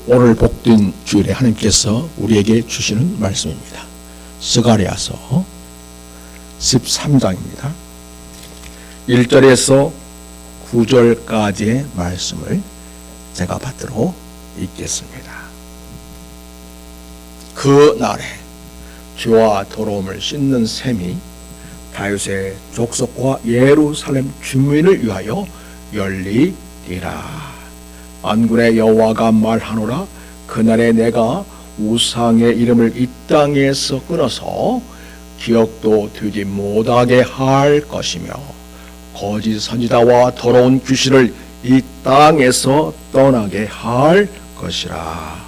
오늘 복된 주일에 하나님께서 우리에게 주시는 말씀입니다. 스가랴서 13장입니다. 1절에서 9절까지의 말씀을 제가 받들어 읽겠습니다. 그 날에 죄와 더러움을 씻는 셈이 다윗의 족속과 예루살렘 주민을 위하여 열리리라. 만군의 여호와가 말하노라. 그날에 내가 우상의 이름을 이 땅에서 끊어서 기억도 되지 못하게 할 것이며 거짓 선지자와 더러운 귀신을 이 땅에서 떠나게 할 것이라.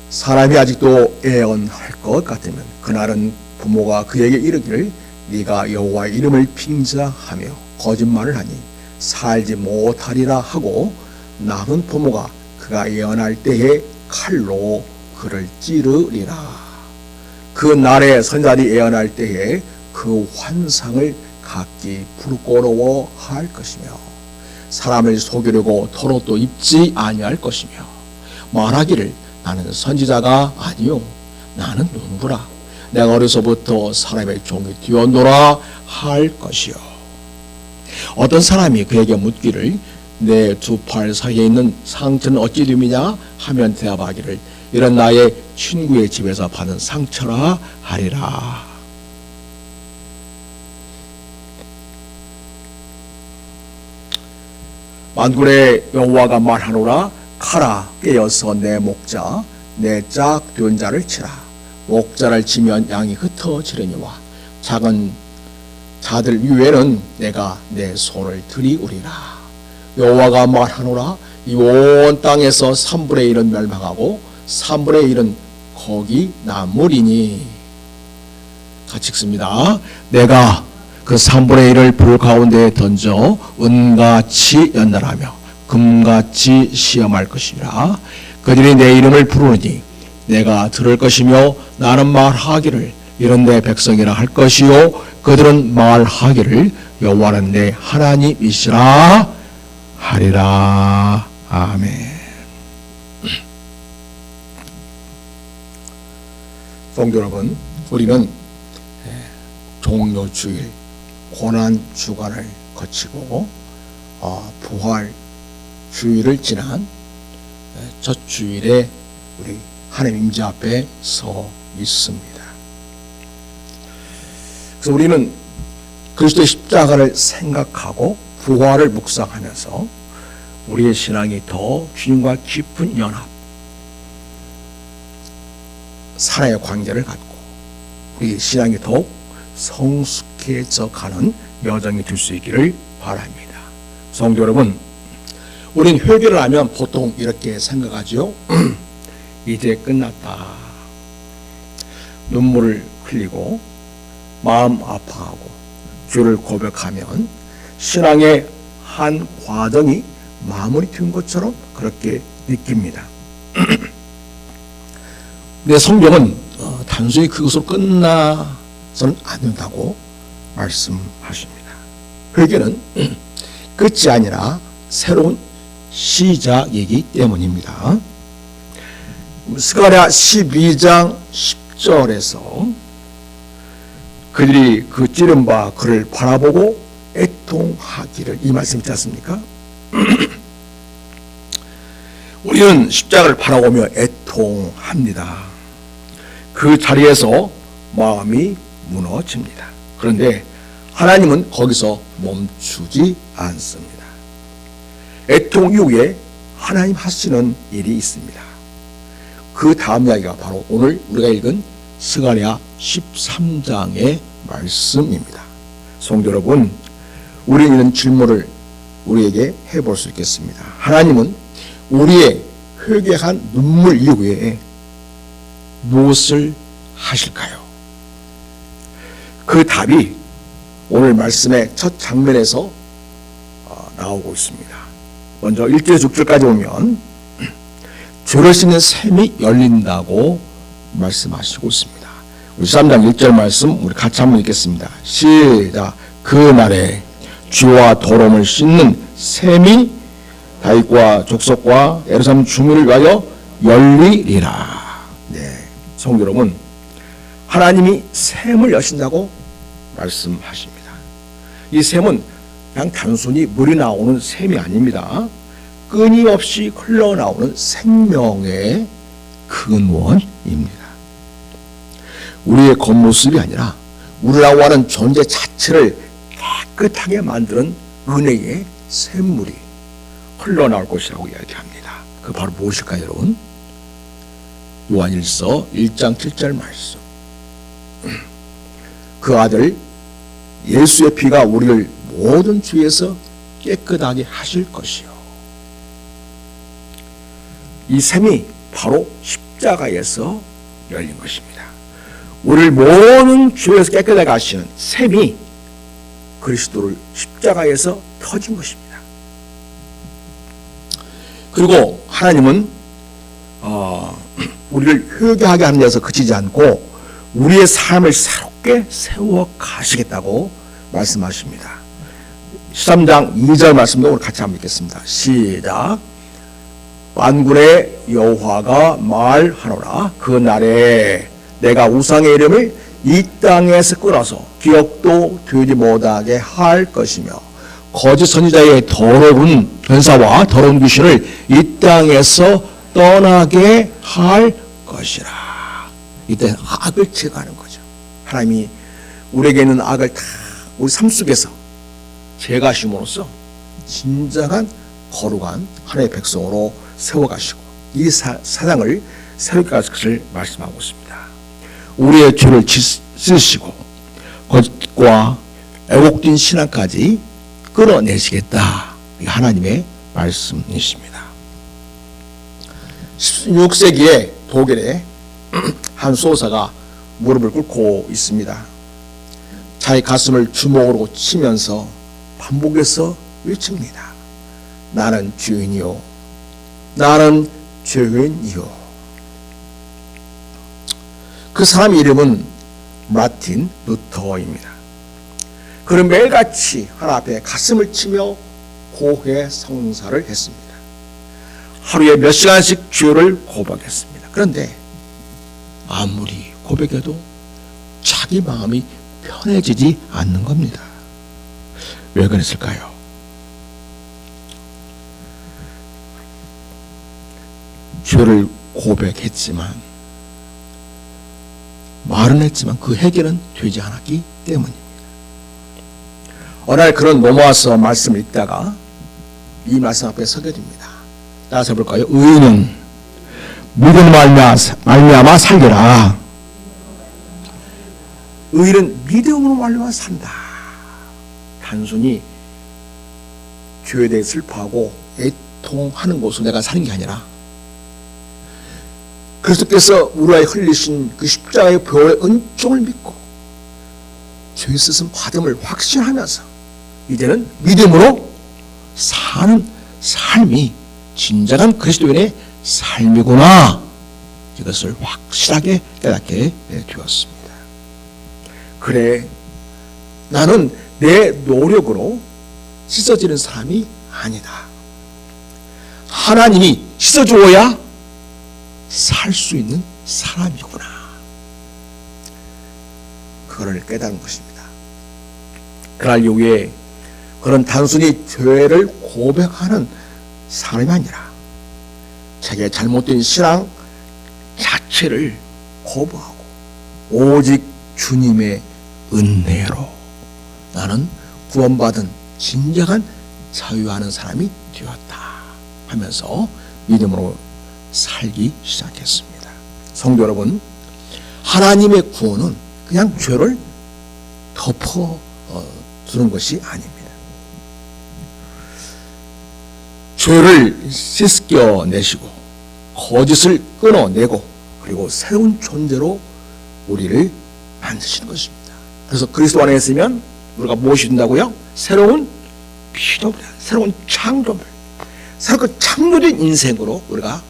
사람이 아직도 애언할 것 같으면 그날은 부모가 그에게 이르기를 네가 여호와의 이름을 빙자하며 거짓말을 하니 살지 못하리라 하고 남은 부모가 그가 예언할 때에 칼로 그를 찌르리라. 그 날에 선지자들이 예언할 때에 그 환상을 각기 부끄러워할 것이며 사람을 속이려고 털옷도 입지 아니할 것이며 말하기를 나는 선지자가 아니요 나는 누구라. 내가 어려서부터 사람의 종이 되었노라 할 것이요. 어떤 사람이 그에게 묻기를 내 두 팔 사이에 있는 상처는 어찌 됨이냐 하면 대답하기를 이런 나의 친구의 집에서 받은 상처라 하리라. 만군의 여호와가 말하노라. 가라 깨어서 내 목자 내 짝 된 자를 치라. 목자를 치면 양이 흩어지려니와 작은 자들 위에는 내가 내 손을 들이우리라. 여호와가 말하노라. 이 온 땅에서 3분의 1은 멸망하고 3분의 1은 거기 남으리니. 같이 읽습니다. 내가 그 3분의 1을 불 가운데에 던져 은같이 연달하며 금같이 시험할 것이라. 그들이 내 이름을 부르니 내가 들을 것이며 나는 말하기를 이런 내 백성이라 할 것이요 그들은 말하기를 여호와는 내 하나님이시라 하리라. 아멘. 성도 여러분, 우리는 종료주일 고난주간을 거치고 부활 주일을 지난 첫 주일에 우리 하나님 임재 앞에 서 있습니다. 그래서 우리는 그리스도의 십자가를 생각하고 부활을 묵상하면서 우리의 신앙이 더 주님과 깊은 연합, 사랑의 관계를 갖고 우리 신앙이 더욱 성숙해져 가는 여정이 될 수 있기를 바랍니다. 성도 여러분, 우리는 회개를 하면 보통 이렇게 생각하죠. 이제 끝났다. 눈물을 흘리고 마음 아파하고 죄를 고백하면 신앙의 한 과정이 마무리된 것처럼 그렇게 느낍니다. 근데 성경은 단순히 그것으로 끝나서는 안 된다고 말씀하십니다. 회개는 끝이 아니라 새로운 시작이기 때문입니다. 스가랴 12장 10절에서 그들이 그 찌른 바 그를 바라보고 애통하기를, 이 말씀 있지 않습니까? 우리는 십자가를 바라보며 애통합니다. 그 자리에서 마음이 무너집니다. 그런데 하나님은 거기서 멈추지 않습니다. 애통 이후에 하나님 하시는 일이 있습니다. 그 다음 이야기가 바로 오늘 우리가 읽은 스가랴 13장의 말씀입니다. 성도 여러분, 우리는 이런 질문을 우리에게 해볼 수 있겠습니다. 하나님은 우리의 회개한 눈물 이후에 무엇을 하실까요? 그 답이 오늘 말씀의 첫 장면에서 나오고 있습니다. 먼저 1절 6절까지 보면 죄를 씻는 샘이 열린다고 말씀하시고 있습니다. 우리 13장 1절 말씀 우리 같이 한번 읽겠습니다. 시작. 그 날에 죄와 더러움을 씻는 샘이 다윗과 족속과 예루살렘 주민을 위하여 열리리라. 네, 성도 여러분, 하나님이 샘을 여신다고 말씀하십니다. 이 샘은 그냥 단순히 물이 나오는 샘이 아닙니다. 끊임없이 흘러나오는 생명의 근원입니다. 우리의 겉모습이 아니라 우리라고 하는 존재 자체를 깨끗하게 만드는 은혜의 샘물이 흘러나올 것이라고 이야기합니다. 그 바로 무엇일까요, 여러분? 요한일서 1장 7절 말씀. 그 아들 예수의 피가 우리를 모든 죄에서 깨끗하게 하실 것이요. 이 샘이 바로 십자가에서 열린 것입니다. 우리를 모든 죄에서 깨끗하게 하시는 샘이 그리스도를 십자가에서 터진 것입니다. 그리고 하나님은 우리를 회개하게 하는 데서 그치지 않고 우리의 삶을 새롭게 세워 가시겠다고 말씀하십니다. 13장 2절 말씀도 우리 같이 한번 읽겠습니다. 시작. 만군의 여호와가 말하노라. 그 날에 내가 우상의 이름을 이 땅에서 끌어서 기억도 되지 못하게 할 것이며 거짓 선지자의 더러운 권사와 더러운 귀신을 이 땅에서 떠나게 할 것이라. 이때 악을 제거하는 거죠. 하나님이 우리에게 있는 악을 다 우리 삶 속에서 제거하심으로써 진정한 거룩한 하나님의 백성으로 세워가시고 이 세상을 새롭게 하실 것을 말씀하고 있습니다. 우리의 죄를 씻으시고 거짓과 애곡된 신앙까지 끌어내시겠다. 하나님의 말씀이십니다. 16세기에 독일의 한 수호사가 무릎을 꿇고 있습니다. 자기 가슴을 주먹으로 치면서 반복해서 외칩니다. 나는 죄인이요, 나는 죄인이요. 그 사람 이름은 마틴 루터입니다. 그는 매일같이 하나님 앞에 가슴을 치며 고해 성사를 했습니다. 하루에 몇 시간씩 죄를 고백했습니다. 그런데 아무리 고백해도 자기 마음이 편해지지 않는 겁니다. 왜 그랬을까요? 죄를 고백했지만 말은 했지만 그 해결은 되지 않았기 때문입니다. 어느 날 그런 넘어와서 말씀을 읽다가 이 말씀 앞에 서게 됩니다. 따라서 볼까요? 의인은 믿음으로 말미암아 살리라. 의인은 믿음으로 말미암아 산다. 단순히 죄에 대해 슬퍼하고 애통하는 것으로 내가 사는 게 아니라 그리스도께서 우리와의 흘리신 그 십자가의 보혈의 은총을 믿고 죄 씻음 받음을 확신하면서 이제는 믿음으로 사는 삶이 진정한 그리스도인의 삶이구나. 이것을 확실하게 깨닫게 되었습니다. 그래, 나는 내 노력으로 씻어지는 사람이 아니다. 하나님이 씻어주어야 살 수 있는 사람이구나. 그걸 깨달은 것입니다. 그날 이후에 그런 단순히 죄를 고백하는 사람이 아니라 자기의 잘못된 신앙 자체를 거부하고 오직 주님의 은혜로 나는 구원받은 진정한 자유하는 사람이 되었다 하면서 믿음으로 살기 시작했습니다. 성도 여러분, 하나님의 구원은 그냥 죄를 덮어 두는 것이 아닙니다. 죄를 씻겨내시고 거짓을 끊어내고 그리고 새로운 존재로 우리를 만드시는 것입니다. 그래서 그리스도 안에 있으면 우리가 무엇이 된다고요? 새로운 피조물, 새로운 창조물, 새롭게 창조된 인생으로 우리가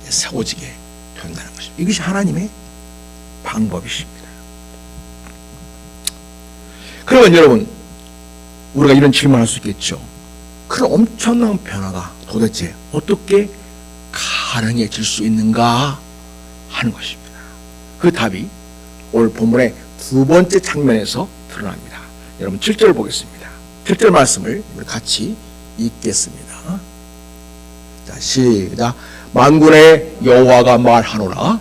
세워지게 된다는 것입니다. 이것이 하나님의 방법이십니다. 그러면 여러분, 우리가 이런 질문을 할 수 있겠죠. 그런 엄청난 변화가 도대체 어떻게 가능해질 수 있는가 하는 것입니다. 그 답이 오늘 본문의 두 번째 장면에서 드러납니다. 여러분 7절 보겠습니다. 7절 말씀을 우리 같이 읽겠습니다. 자, 시작. 만군의 여호와가 말하노라.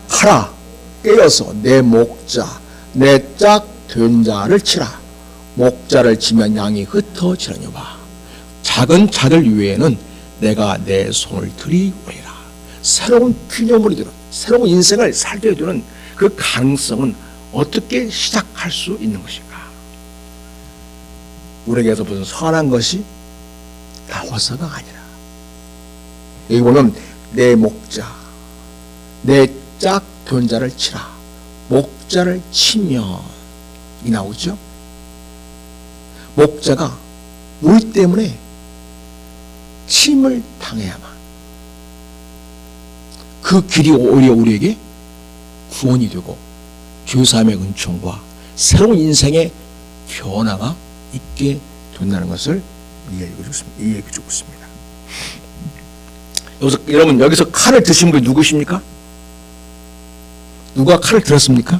가라, 깨어서 내 목자, 내 짝 된 자를 치라. 목자를 치면 양이 흩어지려니와 작은 자들 위에는 내가 내 손을 들이오리라. 새로운 피조물이 되는, 새로운 인생을 살게 해주는 그 가능성은 어떻게 시작할 수 있는 것인가? 우리에게서 무슨 선한 것이 나와서가 아니라, 여기 보면 내 목자, 내 짝 된 자를 치라. 목자를 치면 이 나오죠. 목자가 우리 때문에 침을 당해야만 그 길이 오히려 우리에게 구원이 되고 죄사함의 은총과 새로운 인생의 변화가 있게 된다는 것을 이해해 주고 있습니다. 여러분, 여기서 칼을 드신 분이 누구십니까? 누가 칼을 들었습니까?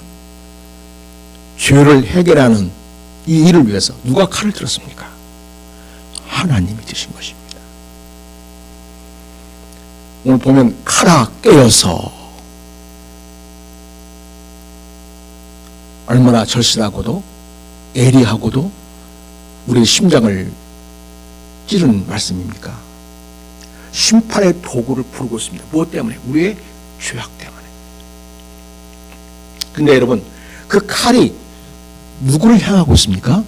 죄를 해결하는 이 일을 위해서 누가 칼을 들었습니까? 하나님이 드신 것입니다. 오늘 보면 칼아 깨어서, 얼마나 절실하고도 애리하고도 우리의 심장을 찌르는 말씀입니까? 심판의 도구를 부르고 있습니다. 무엇 때문에? 우리의 죄악 때문에. 근데 여러분, 그 칼이 누구를 향하고 있습니까?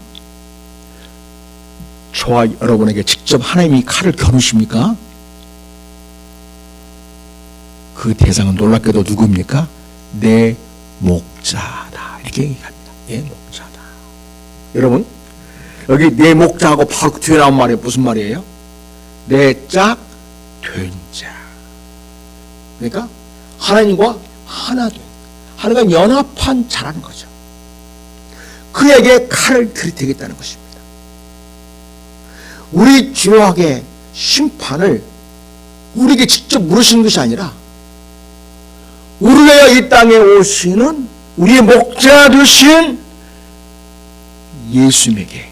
저와 여러분에게 직접 하나님이 칼을 겨누십니까? 그 대상은 놀랍게도 누구입니까? 내 목자다, 이렇게 얘기합니다. 내 목자다. 여러분, 여기 내 목자하고 바로 그 뒤에 나온 말이 무슨 말이에요? 내 짝 된 자. 그러니까 하나님과 하나 된, 하나님과 연합한 자라는 거죠. 그에게 칼을 들이대겠다는 것입니다. 우리 죄악의 심판을 우리에게 직접 물으시는 것이 아니라 우리가 이 땅에 오시는 우리의 목자 되신 예수님에게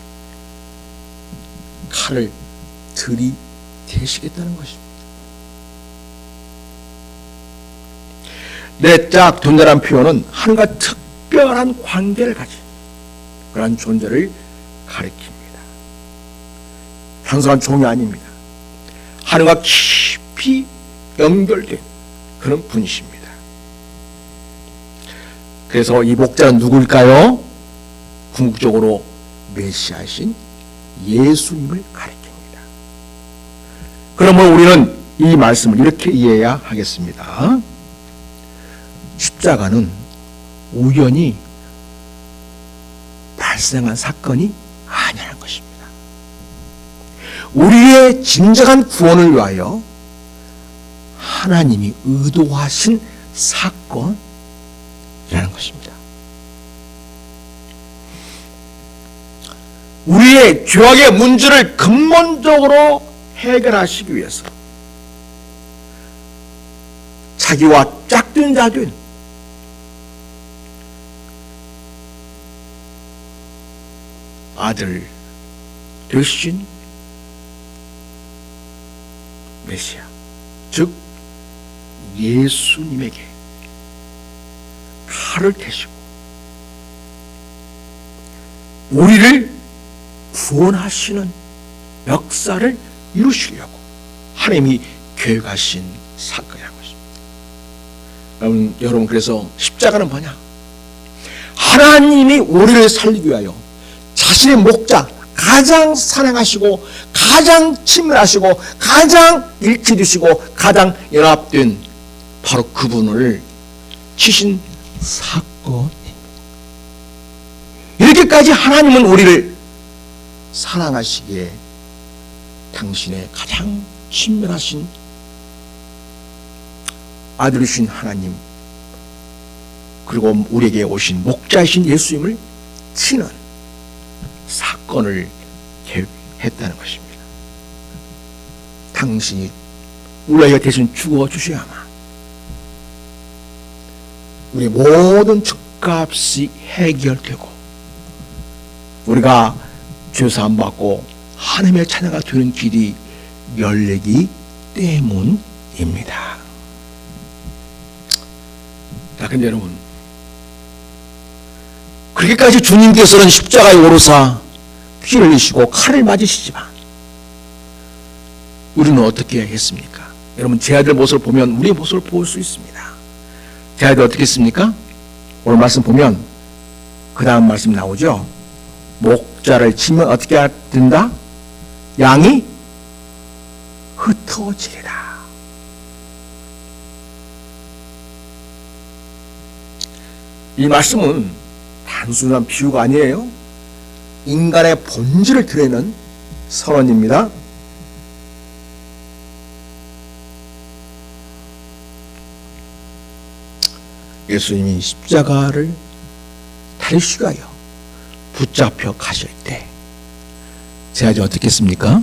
칼을 들이대시겠다는 것입니다. 내 짝 된 자란 표현은 하나님과 특별한 관계를 가진 그러한 존재를 가리킵니다. 단순한 종이 아닙니다. 하나님과 깊이 연결된 그런 분이십니다. 그래서 이 목자는 누굴까요? 궁극적으로 메시아이신 예수님을 가리킵니다. 그러면 우리는 이 말씀을 이렇게 이해해야 하겠습니다. 십자가는 우연히 발생한 사건이 아니라는 것입니다. 우리의 진정한 구원을 위하여 하나님이 의도하신 사건이라는 것입니다. 우리의 죄악의 문제를 근본적으로 해결하시기 위해서 자기와 짝된 자된 아들 되신 메시아, 즉 예수님에게 칼을 대시고 우리를 구원하시는 역사를 이루시려고 하나님이 계획하신 사건이라는 것입니다. 여러분, 그래서 십자가는 뭐냐? 하나님이 우리를 살리기 위하여 자신의 목자, 가장 사랑하시고 가장 친밀하시고 가장 일치되시고 가장 연합된 바로 그분을 치신 사건입니다. 이렇게까지 하나님은 우리를 사랑하시기에 당신의 가장 친밀하신 아들이신 하나님, 그리고 우리에게 오신 목자이신 예수님을 치는 사건을 계획했다는 것입니다. 당신이 우리에게 대신 죽어 주셔야만 우리 모든 죄값이 해결되고 우리가 죄사함 받고 하나님의 자녀가 되는 길이 열리기 때문입니다. 자, 근데 여러분, 그렇게까지 주님께서는 십자가에 오르사 피를 흘리시고 칼을 맞으시지만 우리는 어떻게 했습니까? 여러분, 제 아들 모습을 보면 우리의 모습을 볼 수 있습니다. 제 아들 어떻게 했습니까? 오늘 말씀 보면 그 다음 말씀 나오죠. 목자를 치면 어떻게 된다? 양이 흩어지리라. 이 말씀은 단순한 비유가 아니에요. 인간의 본질을 드러내는 선언입니다. 예수님이 십자가를 달리시기 위하여 붙잡혀 가실 때 제 아들 어떻게 했습니까?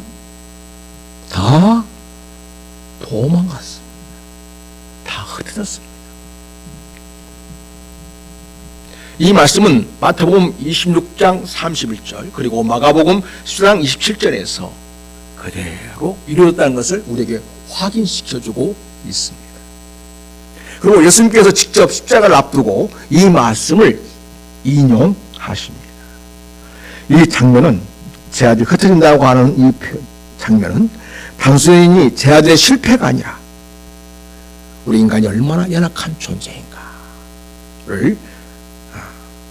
다 도망갔습니다. 다 흩어졌습니다. 이 말씀은 마태복음 26장 31절 그리고 마가복음 10장 27절에서 그대로 이루어졌다는 것을 우리에게 확인시켜주고 있습니다. 그리고 예수님께서 직접 십자가를 앞두고 이 말씀을 인용하십니다. 이 장면은 제 아들이 흩어진다고 하는 이 장면은 단순히 제 아들의 실패가 아니라 우리 인간이 얼마나 연약한 존재인가를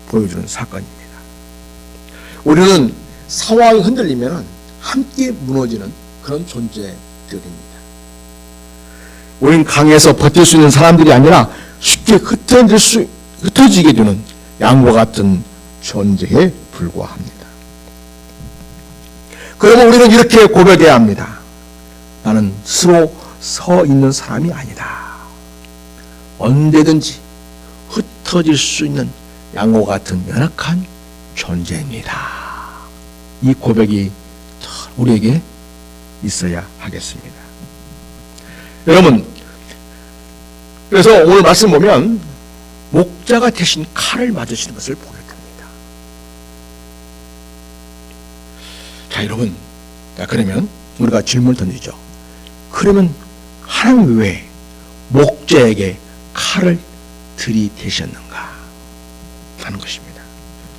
보여주는 사건입니다. 우리는 상황이 흔들리면 함께 무너지는 그런 존재들입니다. 우리는 강에서 버틸 수 있는 사람들이 아니라 쉽게 흩어지게 되는 양과 같은 존재에 불과합니다. 그러면 우리는 이렇게 고백해야 합니다. 나는 스스로 서 있는 사람이 아니다. 언제든지 흩어질 수 있는 양과 같은 연약한 존재입니다. 이 고백이 우리에게 있어야 하겠습니다. 여러분, 그래서 오늘 말씀 보면 목자가 대신 칼을 맞으시는 것을 보게 됩니다. 자, 여러분, 그러면 우리가 질문을 던지죠. 그러면 하나님 왜 목자에게 칼을 들이대셨는가 하는 것입니다.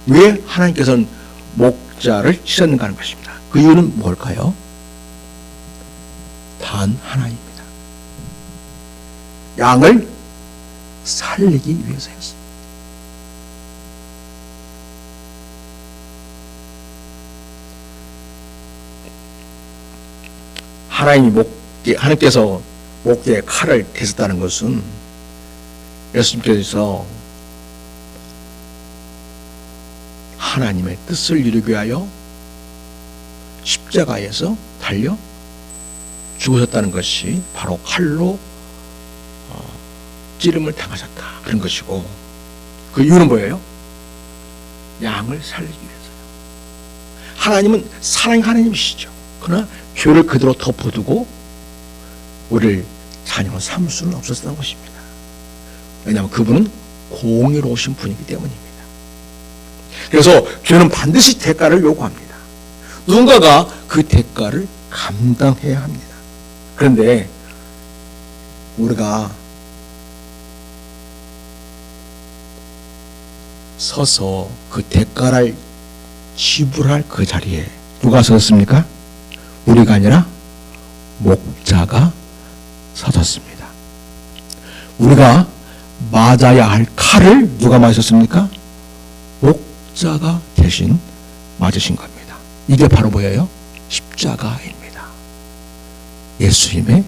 왜 하나님께서는 목자를 치셨는가 하는 것입니다. 그 이유는 뭘까요? 단 하나입니다. 양을 살리기 위해서였습니다. 하나님께서 목자에 칼을 대셨다는 것은 예수님께서 하나님의 뜻을 이루기 위하여 십자가에서 달려 죽으셨다는 것이 바로 칼로 찌름을 당하셨다 그런 것이고, 그 이유는 뭐예요? 양을 살리기 위해서요. 하나님은 사랑의 하나님이시죠. 그러나 죄를 그대로 덮어두고 우리를 자녀로 삼을 수는 없었던 것입니다. 왜냐하면 그분은 공의로우신 분이기 때문입니다. 그래서 죄는 반드시 대가를 요구합니다. 누군가가 그 대가를 감당해야 합니다. 그런데 우리가 서서 그 대가를 지불할 그 자리에 누가 섰습니까? 우리가 아니라 목자가 서졌습니다. 우리가 맞아야 할 칼을 누가 맞으셨습니까? 목자가 대신 맞으신 겁니다. 이게 바로 뭐예요? 십자가입니다. 예수님의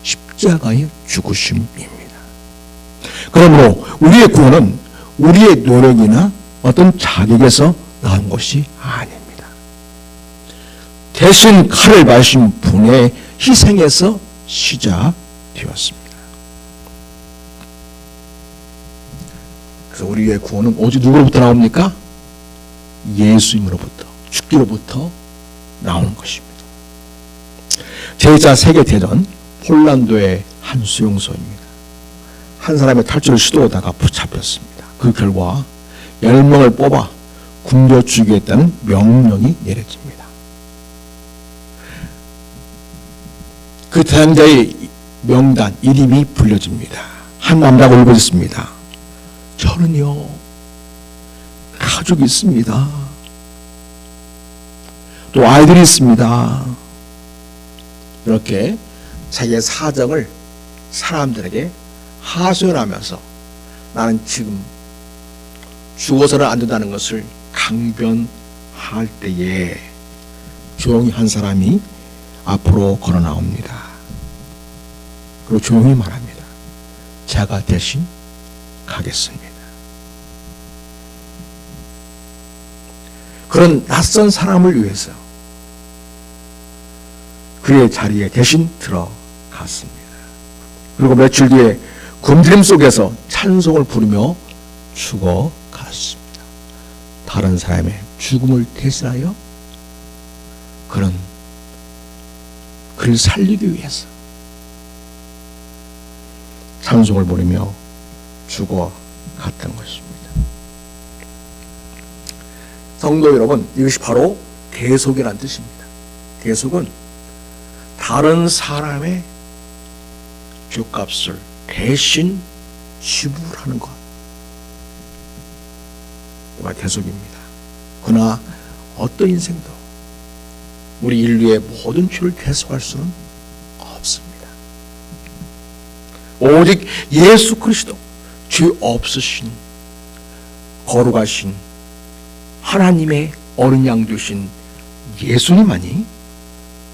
십자가의 죽으심입니다. 그러므로 우리의 구원은 우리의 노력이나 어떤 자격에서 나온 것이 아닙니다. 대신 칼을 맞으신 분의 희생에서 시작되었습니다. 그래서 우리의 구원은 오직 누구로부터 나옵니까? 예수님으로부터, 죽기로부터 나오는 것입니다. 제2차 세계대전 폴란드의 한 수용소입니다. 한 사람의 탈출을 시도하다가 붙잡혔습니다. 그 결과 10명을 뽑아 굶겨 죽이겠다는 명령이 내려집니다. 그 대상자의 명단, 이름이 불려집니다. 한 남자가 울부짖습니다. 저는요, 가족이 있습니다. 또 아이들이 있습니다. 이렇게 자기의 사정을 사람들에게 하소연하면서 나는 지금 죽어서는 안 된다는 것을 강변할 때에 조용히 한 사람이 앞으로 걸어 나옵니다. 그리고 조용히 말합니다. 제가 대신 가겠습니다. 그런 낯선 사람을 위해서 그의 자리에 대신 들어갔습니다. 그리고 며칠 뒤에 굶주림 속에서 찬송을 부르며 죽어갔습니다. 다른 사람의 죽음을 대신하여 그는 그를 살리기 위해서 찬송을 부르며 죽어갔던 것입니다. 성도 여러분, 이것이 바로 대속이라는 뜻입니다. 대속은 다른 사람의 죄값을 대신 지불하는 것, 이가 대속입니다. 그러나 어떤 인생도 우리 인류의 모든 죄를 대속할 수는 없습니다. 오직 예수 그리스도, 죄 없으신 거룩하신 하나님의 어린 양 되신 예수님만이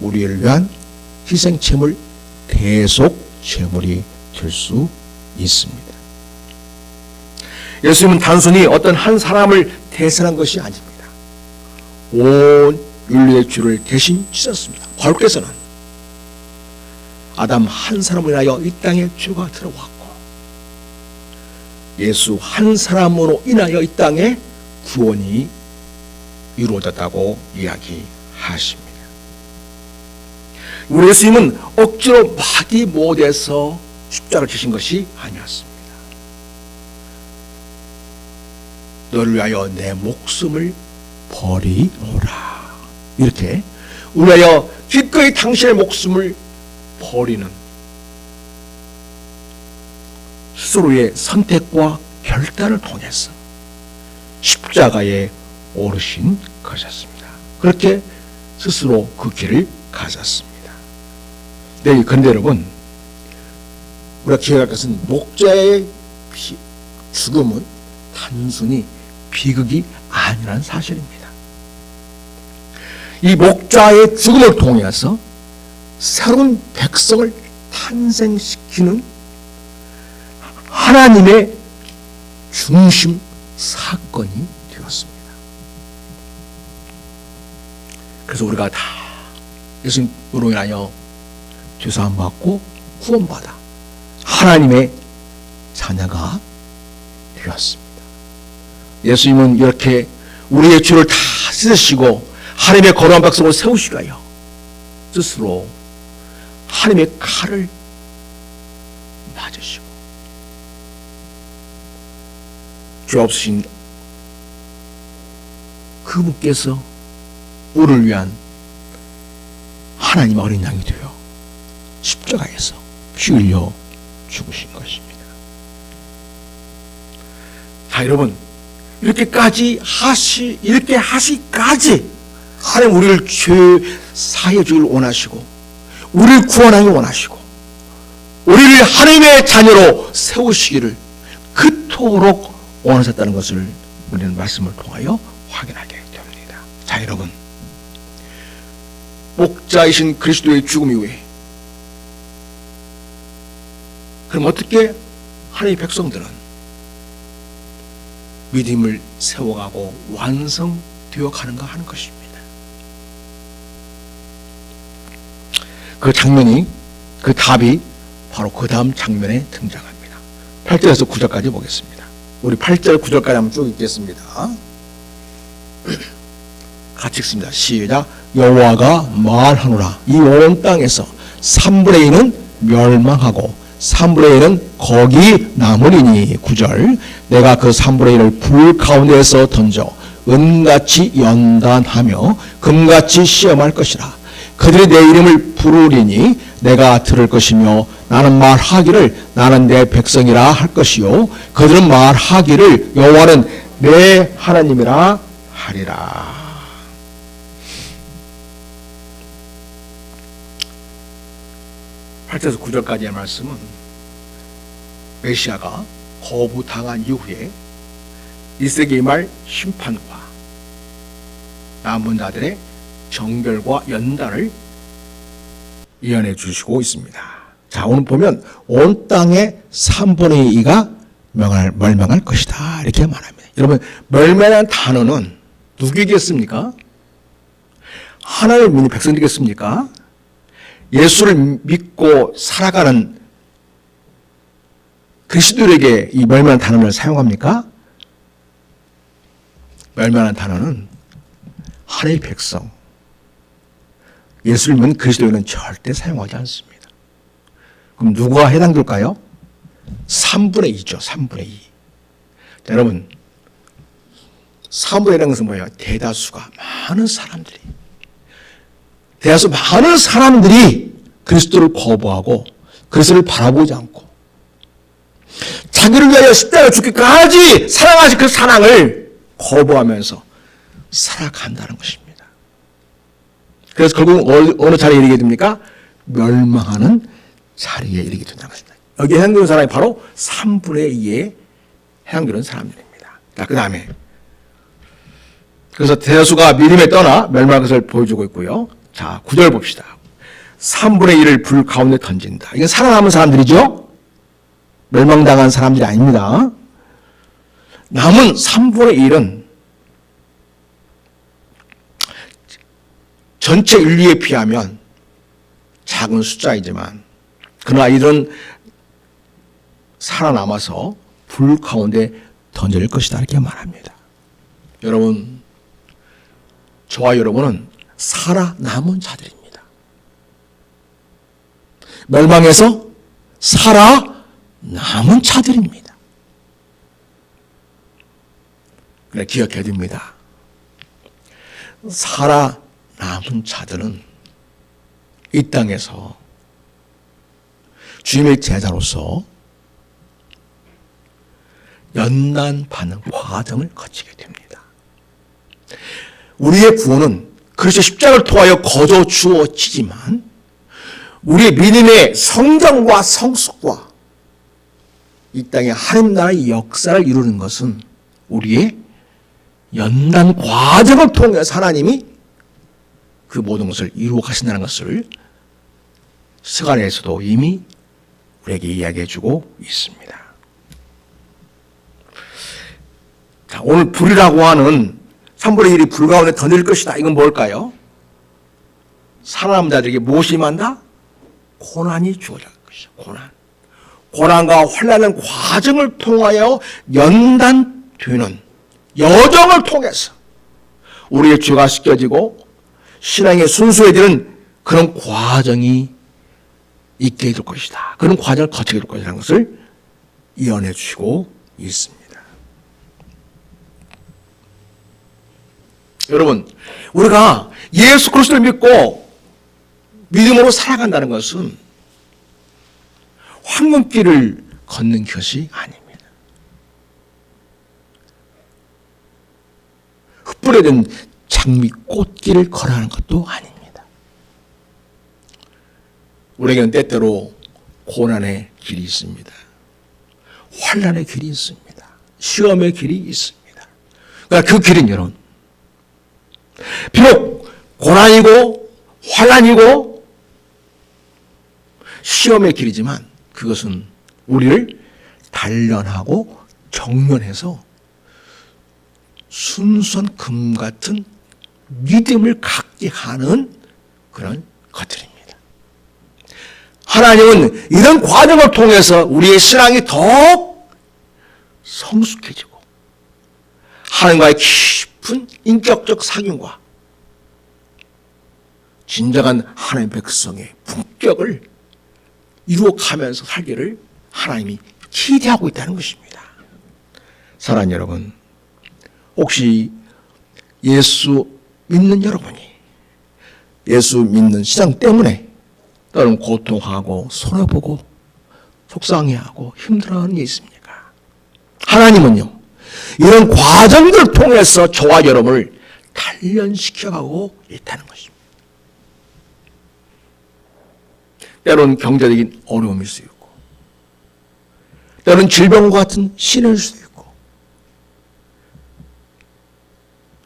우리를 위한 희생제물, 대속제물이 될 수 있습니다. 예수님은 단순히 어떤 한 사람을 대신한 것이 아닙니다. 온 인류의 죄를 대신 지셨습니다. 바로께서는 아담 한 사람을 인하여 이 땅에 죄가 들어왔고 예수 한 사람으로 인하여 이 땅에 구원이 이루어졌다고 이야기하십니다. 우리 예수님은 억지로 마디 못해서 십자가를 지신 것이 아니었습니다. 너를 위하여 내 목숨을 버리노라. 이렇게 우리 위하여 기꺼이 당신의 목숨을 버리는 스스로의 선택과 결단을 통해서 십자가에 오르신 것이었습니다. 그렇게 스스로 그 길을 가졌습니다. 네, 그런데 여러분, 우리가 기억할 것은 목자의 죽음은 단순히 비극이 아니라는 사실입니다. 이 목자의 죽음을 통해서 새로운 백성을 탄생시키는 하나님의 중심 사건이 되었습니다. 그래서 우리가 다 예수님으로 인하여 죄사함 받고 구원받아 하나님의 자녀가 되었습니다. 예수님은 이렇게 우리의 죄를 다 씻으시고 하나님의 거룩한 백성을 세우시기 위하여 스스로 하나님의 칼을 맞으시고 죄 없으신 그분께서 우리를 위한 하나님 어린 양이 되어 십자가에서 피 흘려 죽으신 것입니다. 자, 여러분, 이렇게 하시까지 하나님 우리를 죄 사해 주길 원하시고 우리를 구원하기 원하시고 우리를 하나님의 자녀로 세우시기를 그토록 원하셨다는 것을 우리는 말씀을 통하여 확인하게 됩니다. 자, 여러분, 목자이신 그리스도의 죽음 이후에 그럼 어떻게 하나님의 백성들은 믿음을 세워가고 완성되어 가는가 하는 것입니다. 그 장면이, 그 답이 바로 그 다음 장면에 등장합니다. 8절에서 9절까지 보겠습니다. 우리 8절 9절까지 한번 쭉 읽겠습니다. 같이 읽습니다. 시작. 여호와가 말하노라. 이 온 땅에서 3분의 2는 멸망하고 3분의 1은 거기 남으리니 9절 내가 그 3분의 1을 불 가운데에서 던져 은같이 연단하며 금같이 시험할 것이라. 그들이 내 이름을 부르리니 내가 들을 것이며 나는 말하기를 나는 내 백성이라 할 것이요 그들은 말하기를 여호와는 내 하나님이라 하리라. 8절에서 9절까지의 말씀은 메시아가 거부당한 이후에 1세기 말 심판과 남은 자들의 정결과 연단을 예언해 주시고 있습니다. 자, 오늘 보면 온 땅의 3분의 2가 멸망할 것이다 이렇게 말합니다. 여러분, 멸망한 단어는 누구이겠습니까? 하나님을 믿는 백성이겠습니까? 예수를 믿고 살아가는 그리스도인에게 이 멸망한 단어를 사용합니까? 멸망한 단어는 하나님의 백성, 예수를 믿는 그리스도인은 절대 사용하지 않습니다. 그럼 누가 해당될까요? 3분의 2죠. 3분의 2. 자, 여러분, 3분의 1이라는 것은 뭐예요? 대다수가 많은 사람들이 그리스도를 거부하고 그리스도를 바라보지 않고 자기를 위하여 십자가에 죽기까지 사랑하신 그 사랑을 거부하면서 살아간다는 것입니다. 그래서 결국 어느 자리에 이르게 됩니까? 멸망하는 자리에 이르게 된다는 것입니다. 여기 해당되는 사람이 바로 3분의 2에 해당되는 사람들입니다. 자, 그 다음에 그래서 대다수가 믿음에 떠나 멸망한 것을 보여주고 있고요. 자, 9절 봅시다. 3분의 1을 불 가운데 던진다. 이건 살아남은 사람들이죠. 멸망당한 사람들이 아닙니다. 남은 3분의 1은 전체 인류에 비하면 작은 숫자이지만 그러나 이들은 살아남아서 불 가운데 던질 것이다 이렇게 말합니다. 여러분, 저와 여러분은 살아남은 자들입니다. 멸망해서 살아남은 자들입니다. 그래, 기억해야 됩니다. 살아남은 자들은 이 땅에서 주님의 제자로서 연단받는 과정을 거치게 됩니다. 우리의 구원은 그리스도 십자가를 통하여 거저 주어지지만 우리의 믿음의 성장과 성숙과 이 땅의 하나님 나라의 역사를 이루는 것은 우리의 연단 과정을 통해서 하나님이 그 모든 것을 이루어 가신다는 것을 스가랴에서도 이미 우리에게 이야기해 주고 있습니다. 자, 오늘 불이라고 하는 3분의 1이 불 가운데 던질 것이다. 이건 뭘까요? 살아남은 자들에게 무엇이 임한다? 고난이 주어질 것이죠. 고난과 환난의 과정을 통하여 연단되는 여정을 통해서 우리의 죄가 씻겨지고 신앙의 순수해지는 그런 과정이 있게 될 것이다. 그런 과정을 거치게 될 것이라는 것을 예언해 주시고 있습니다. 여러분, 우리가 예수 그리스도를 믿고 믿음으로 살아간다는 것은 황금길을 걷는 것이 아닙니다. 흩뿌려진 장미 꽃길을 걸어가는 것도 아닙니다. 우리에게는 때때로 고난의 길이 있습니다. 환난의 길이 있습니다. 시험의 길이 있습니다. 그러니까 그 길은 여러분, 비록 고난이고 환난이고 시험의 길이지만 그것은 우리를 단련하고 정련해서 순수한 금 같은 믿음을 갖게 하는 그런 것들입니다. 하나님은 이런 과정을 통해서 우리의 신앙이 더욱 성숙해지고 하나님과의 깊은 인격적 사귐과 진정한 하나님의 백성의 품격을 이루어가면서 살기를 하나님이 기대하고 있다는 것입니다. 사랑하는 여러분, 혹시 예수 믿는 여러분이 예수 믿는 신앙 때문에 때로는 고통하고 손해보고 속상해하고 힘들어하는 게 있습니까? 하나님은요, 이런 과정들을 통해서 저와 여러분을 단련시켜가고 있다는 것입니다. 때로는 경제적인 어려움일 수 있고, 때로는 질병과 같은 시련일 수도 있고,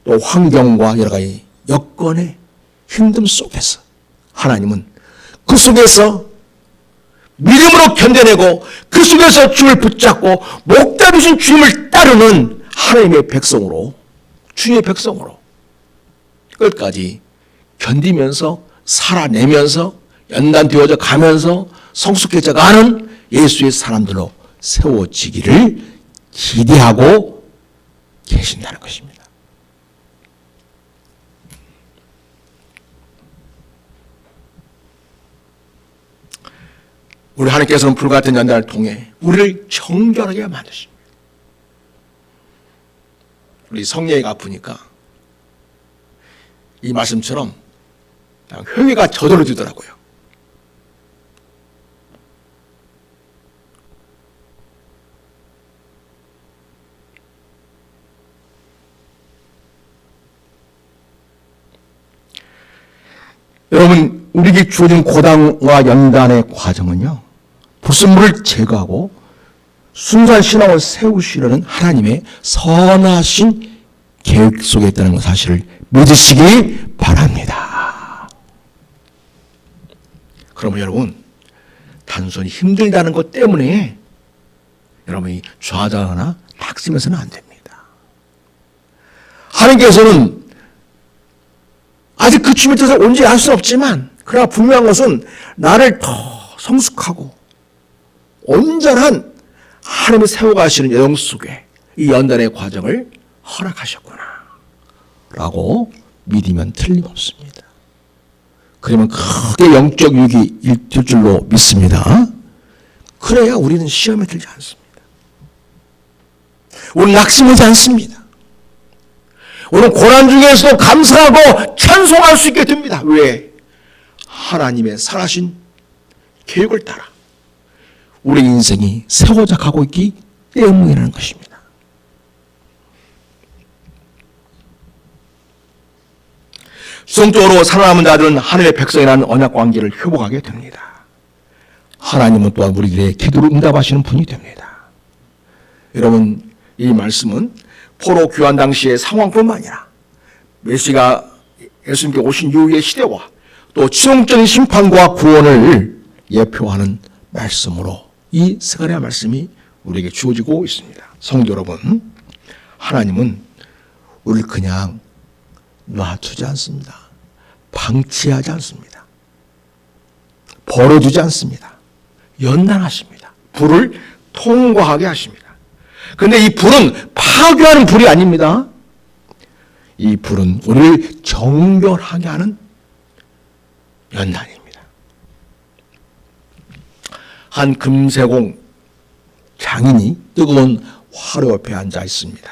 또 환경과 여러 가지 여건의 힘듦 속에서 하나님은 그 속에서 믿음으로 견뎌내고 그 속에서 주를 붙잡고 목자르신 주님을 따르는 하나님의 백성으로, 주의 백성으로 끝까지 견디면서 살아내면서 연단되어져 가면서 성숙해져 가는 예수의 사람들로 세워지기를 기대하고 계신다는 것입니다. 우리 하나님께서는 불같은 연단을 통해 우리를 정결하게 만드십니다. 우리 성령이가 아프니까 이 말씀처럼 혈기가 저절로 되더라고요. 여러분, 우리에게 주어진 고난과 연단의 과정은요, 불순물을 제거하고 순수한 신앙을 세우시려는 하나님의 선하신 계획 속에 있다는 사실을 믿으시기 바랍니다. 그러면 여러분, 단순히 힘들다는 것 때문에 여러분이 좌절하거나 낙심해서는 안 됩니다. 하나님께서는 아직 그 주님의 뜻을 온전히 알 수는 없지만, 그러나 분명한 것은 나를 더 성숙하고 온전한 하나님이 세워가시는 여정 속에 이 연단의 과정을 허락하셨구나 라고 믿으면 틀림없습니다. 그러면 크게 영적 유익이 있을 줄로 믿습니다. 그래야 우리는 시험에 들지 않습니다. 우리는 낙심하지 않습니다. 우리는 고난 중에서도 감사하고 찬송할 수 있게 됩니다. 왜? 하나님의 살아신 계획을 따라 우리 인생이 세워져 가고 있기 때문이라는 것입니다. 성적으로 살아남은 자들은 하나님의 백성이라는 언약 관계를 회복하게 됩니다. 하나님은 또한 우리들의 기도를 응답하시는 분이 됩니다. 여러분, 이 말씀은 포로 귀환 당시의 상황뿐만 아니라 메시가 예수님께 오신 이후의 시대와 또 최종적인 심판과 구원을 예표하는 말씀으로 이 스가랴 말씀이 우리에게 주어지고 있습니다. 성도 여러분, 하나님은 우리를 그냥 놔두지 않습니다. 방치하지 않습니다. 버려두지 않습니다. 연단하십니다. 불을 통과하게 하십니다. 그런데 이 불은 파괴하는 불이 아닙니다. 이 불은 우리를 정결하게 하는 연단입니다. 한 금세공 장인이 뜨거운 화로 옆에 앉아 있습니다.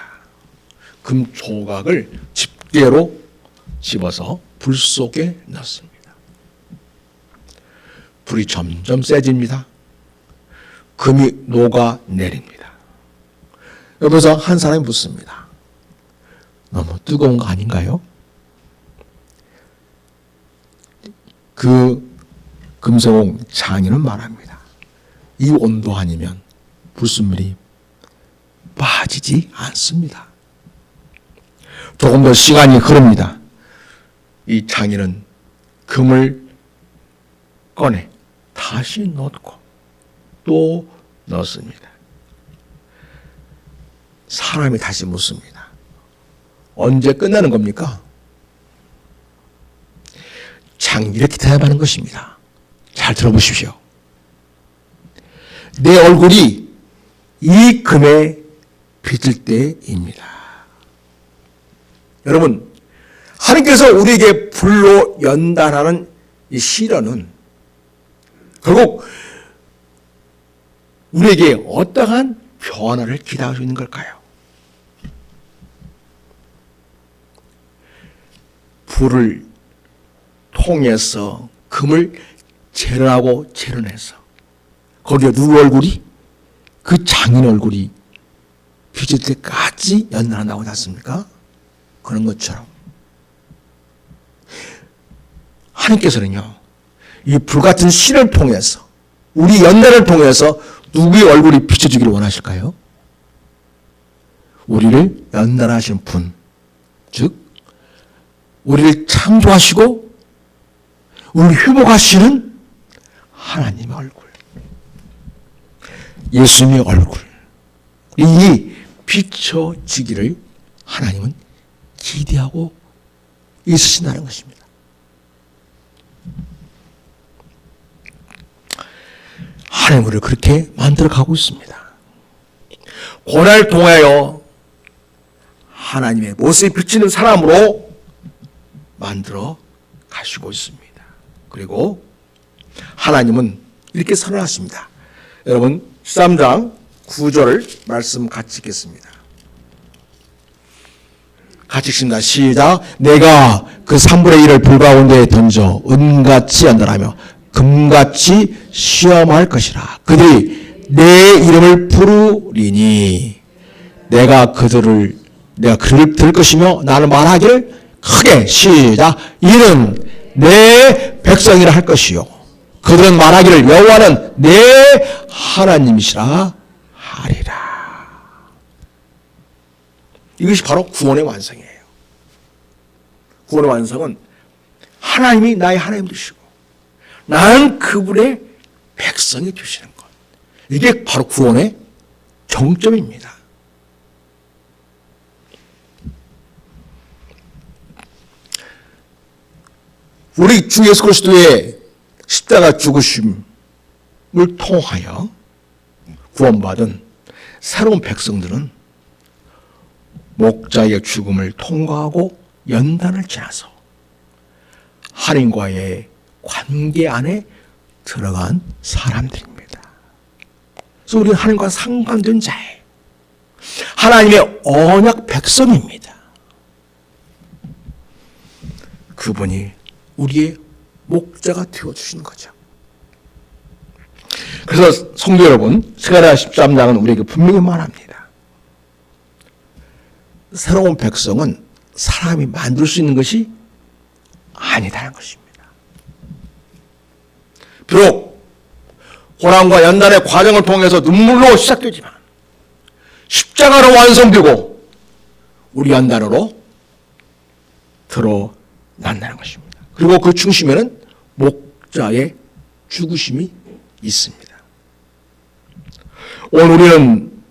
금 조각을 집게로 집어서 불 속에 넣습니다. 불이 점점 세집니다. 금이 녹아내립니다. 여기서 한 사람이 묻습니다. 너무 뜨거운 거 아닌가요? 그 금세공 장인은 말합니다. 이 온도 아니면 불순물이 빠지지 않습니다. 조금 더 시간이 흐릅니다. 이 장인은 금을 꺼내 다시 넣고 또 넣습니다. 사람이 다시 묻습니다. 언제 끝나는 겁니까? 장인이 이렇게 대답하는 것입니다. 잘 들어보십시오. 내 얼굴이 이 금에 비칠 때입니다. 여러분, 하나님께서 우리에게 불로 연단하는 이 시련은 결국 우리에게 어떠한 변화를 기대하고 있는 걸까요? 불을 통해서 금을 재련하고 재련해서 거기에 누구 얼굴이? 그 장인 얼굴이 비칠 때까지 연단한다고 하지 않습니까? 그런 것처럼 하나님께서는요, 이 불같은 시련을 통해서 우리 연단을 통해서 누구의 얼굴이 비춰지기를 원하실까요? 우리를 연단하시는 분, 즉 우리를 창조하시고 우리를 회복하시는 하나님의 얼굴, 예수님의 얼굴, 이 비춰지기를 하나님은 기대하고 있으신다는 것입니다. 하나님 우리를 그렇게 만들어 가고 있습니다. 고난을 통하여 하나님의 모습이 비치는 사람으로 만들어 가시고 있습니다. 그리고 하나님은 이렇게 선언하십니다. 여러분 13장 9절 말씀 같이 읽겠습니다. 같이 읽습니다. 시작. 내가 그 3분의 1을 불 가운데에 던져 은같이 연단하며 금같이 시험할 것이라. 그들이 내 이름을 부르리니 내가 그들을 들을 것이며 나는 말하기를 크게 시작. 이는 내 백성이라 할 것이요 그들은 말하기를 여호와는 내 하나님이시라 하리라. 이것이 바로 구원의 완성이에요. 구원의 완성은 하나님이 나의 하나님 되시고 나는 그분의 백성이 되시는 것. 이게 바로 구원의 정점입니다. 우리 주 예수 그리스도의 십자가 죽으심을 통하여 구원받은 새로운 백성들은 목자의 죽음을 통과하고 연단을 지나서 하나님과의 관계 안에 들어간 사람들입니다. 그래서 우리는 하나님과 상관된 자예요. 하나님의 언약 백성입니다. 그분이 우리의 목자가 되어주신 거죠. 그래서 성도 여러분, 스가랴 13장은 우리에게 분명히 말합니다. 새로운 백성은 사람이 만들 수 있는 것이 아니다는 것입니다. 비록 고난과 연단의 과정을 통해서 눈물로 시작되지만 십자가로 완성되고 우리 연단으로 드러난다는 것입니다. 그리고 그 중심에는 목자의 죽으심이 있습니다. 오늘 우리는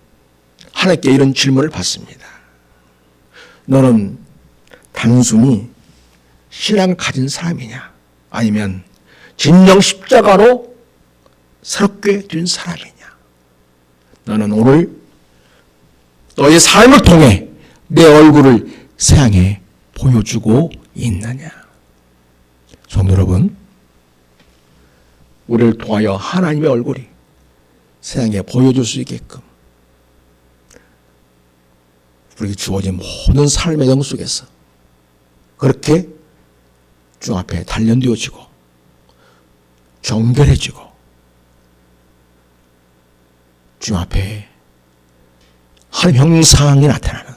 하나님께 이런 질문을 받습니다. 너는 단순히 신앙을 가진 사람이냐? 아니면 진정 십자가로 새롭게 된 사람이냐? 너는 오늘 너의 삶을 통해 내 얼굴을 세상에 보여주고 있느냐? 성도 여러분, 우리를 통하여 하나님의 얼굴이 세상에 보여줄 수 있게끔 우리에게 주어진 모든 삶의 영 속에서 그렇게 주 앞에 단련되어지고 정결해지고 주 앞에 하나님 형상이 나타나는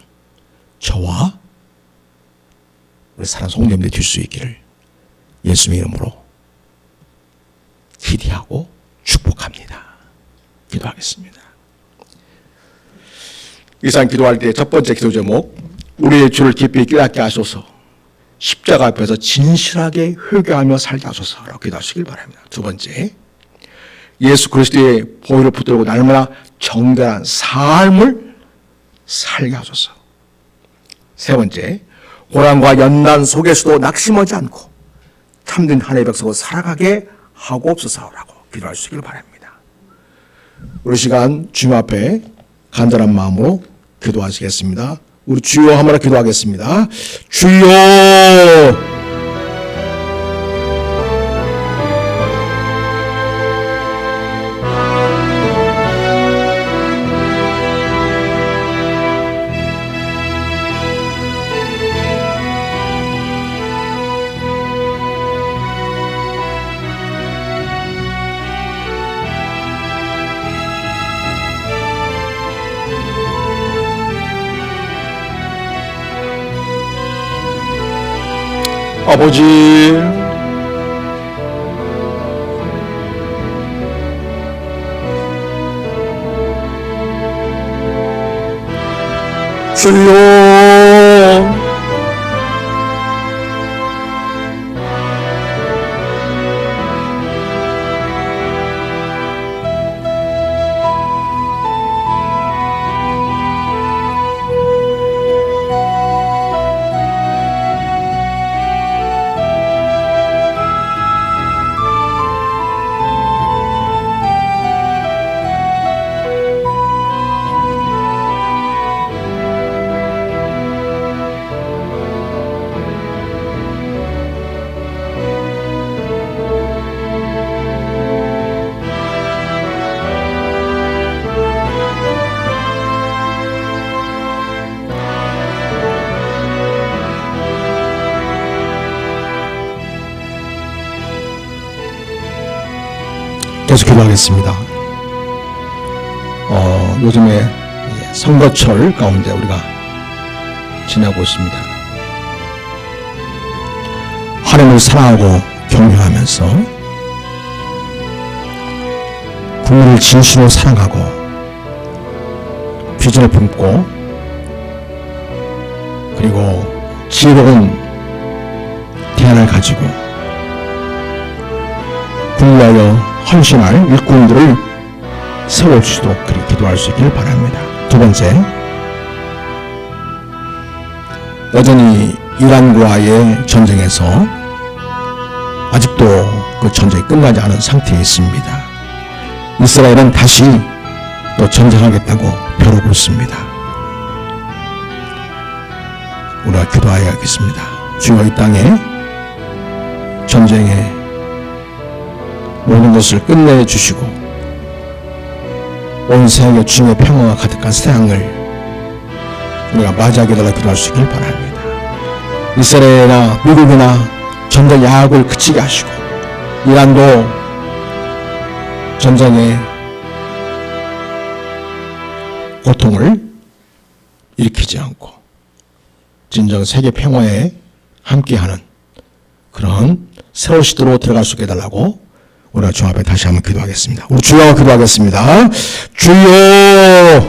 저와 우리 사랑하는 성도님들이 될 수 있기를 예수님의 이름으로 기대하고 축복합니다. 기도하겠습니다. 이상 기도할 때 첫 번째 기도 제목, 우리의 죄를 깊이 깨닫게 하소서, 십자가 앞에서 진실하게 회개하며 살게 하소서라고 기도하시길 바랍니다. 두 번째, 예수 그리스도의 보혈을 붙들고 날마다 정결한 삶을 살게 하소서. 세 번째, 고난과 연단 속에서도 낙심하지 않고 참된 하나님의 백성으로 살아가게 하고 없어서라고 기도하시길 바랍니다. 우리 시간 주님 앞에 간절한 마음으로 기도하시겠습니다. 우리 주여 한번 기도하겠습니다. 주여! 아버지, 주여, 계속 기도하겠습니다. 요즘에 선거철 가운데 우리가 지나고 있습니다. 하나님을 사랑하고 경외하면서 국민을 진심으로 사랑하고 비전을 품고 그리고 지혜로운 대안을 가지고 국민을 위하여 헌신할 일꾼들을 세워주시도록 그리 기도할 수 있기를 바랍니다. 두 번째, 여전히 이란과의 전쟁에서 아직도 그 전쟁이 끝나지 않은 상태에 있습니다. 이스라엘은 다시 또 전쟁하겠다고 벼르고 있습니다. 우리가 기도해야겠습니다. 주여, 이 땅에 전쟁에 모든 것을 끝내주시고 온 세계 주님의 평화가 가득한 세상을 우리가 맞이하게 달라 기도할 수 있길 바랍니다. 이스라엘이나 미국이나 전쟁 야학을 그치게 하시고 이란도 전쟁의 고통을 일으키지 않고 진정 세계 평화에 함께하는 그런 새로운 시대로 들어갈 수 있게 해달라고 우리가 주 앞에 다시 한번 기도하겠습니다. 우리 주여 기도하겠습니다. 주여,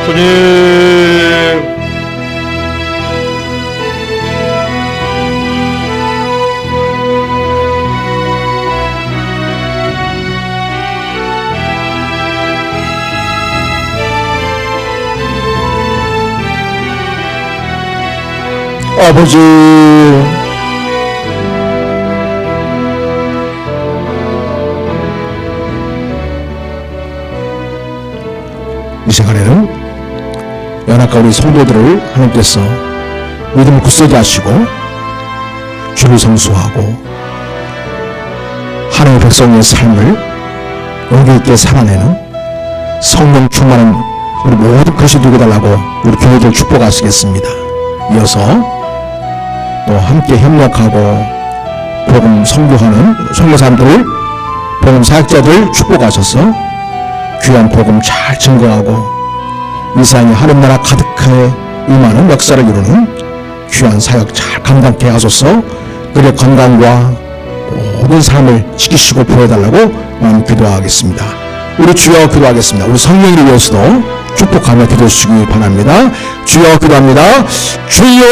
주님, 아버지, 이 시간에는 연약한 우리 성도들을 하나님께서 믿음을 굳세게 하시고 주를 성수하고 하나님의 백성의 삶을 용기 있게 살아내는 성령 충만한 우리 모든 것이 되게 달라고 우리 교회들 축복하시겠습니다. 이어서 또 함께 협력하고 복음 선교하는 선교사님들, 복음 사역자들 축복하셔서 귀한 복음 잘 증거하고 이 세상에 하나님 나라 가득하게 임하는 역사를 이루는 귀한 사역 잘 감당케 하소서. 그의 건강과 모든 삶을 지키시고 보여달라고 마음 기도하겠습니다. 우리 주여 기도하겠습니다. 우리 성령을 위해서도 축복하며 기도해 주시기 바랍니다. 주여 기도합니다. 주여,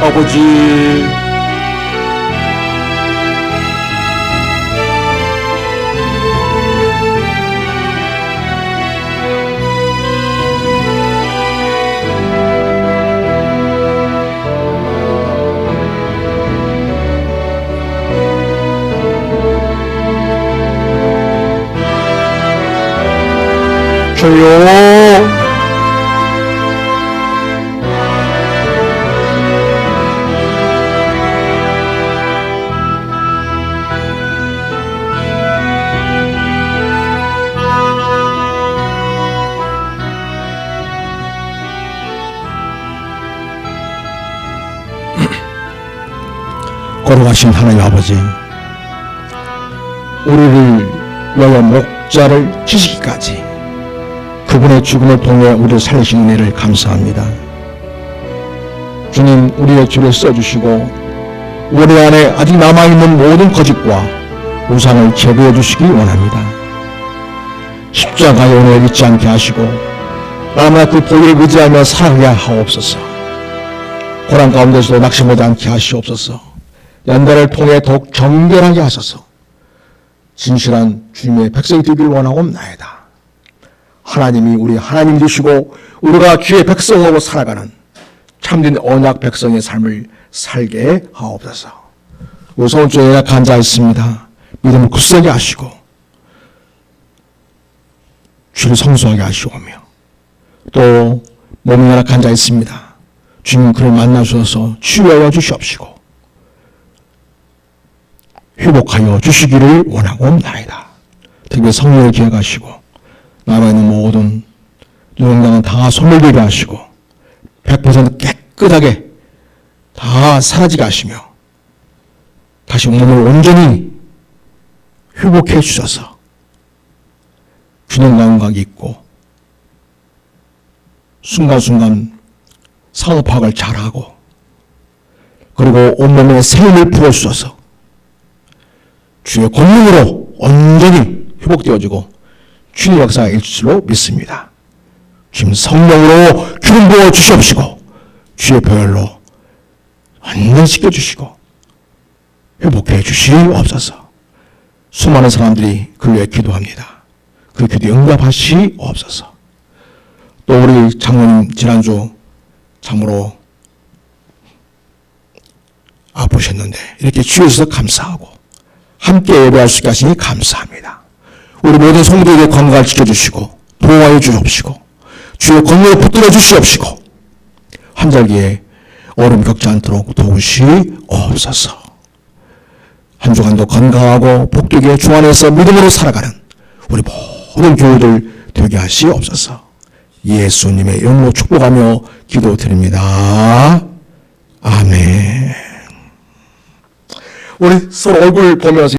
아버지, 주세요. 거룩하신 하나님 아버지, 우리를 위하여 목자를 치시기까지 그분의 죽음을 통해 우리를 살리신 은혜를 감사합니다. 주님, 우리의 죄를 써주시고 우리 안에 아직 남아있는 모든 거짓과 우상을 제거해 주시기 원합니다. 십자가의 은혜를 잊지 않게 하시고 날마다 그 보혈을 의지하며 살아가게 하옵소서. 고난 가운데서도 낙심하지 않게 하시옵소서. 연단을 통해 더욱 정결하게 하소서. 진실한 주님의 백성이 되기를 원하옵나이다. 하나님이 우리 하나님 되시고 우리가 주의 백성으로 살아가는 참된 언약 백성의 삶을 살게 하옵소서. 우리 오른쪽에 연약한 앉아 있습니다. 믿음을 굳세게 하시고 주를 성수하게 하시오며, 또 몸이 연약한 앉아 있습니다. 주님 그를 만나셔서 치유하여 주시옵시고 회복하여 주시기를 원하옵나이다. 특히 성령을 기억하시고 남아있는 모든 누군가는 다 소멸되게 하시고 100% 깨끗하게 다 사라지게 하시며 다시 몸을 온전히 회복해 주셔서 균형 감각이 있고 순간순간 상호 파악을 잘하고, 그리고 온몸에 새 힘을 부어주셔서 주의 권능으로 온전히 회복되어지고 주의 역사가 일어날 줄로 믿습니다. 지금 성령으로 기름 부어 주시옵시고 주의 보혈로 완전히 씻겨주시고 회복해 주시옵소서. 수많은 사람들이 그를 위해 기도합니다. 그 기도에 응답하시옵소서. 또 우리 장로님 지난주 참으로 아프셨는데 이렇게 주셔서 감사하고 함께 예배할 수 있게 하시니 감사합니다. 우리 모든 성도들의 건강을 지켜주시고 보호하여 주옵시고 주의 권능을 붙들어 주시옵시고 환절기에 얼음 겪지 않도록 도우시옵소서. 한 주간도 건강하고 복되게 주 안에서 믿음으로 살아가는 우리 모든 교우들 되게 하시옵소서. 예수님의 이름으로 축복하며 기도드립니다. 아멘. 우리 서로 얼굴 보면서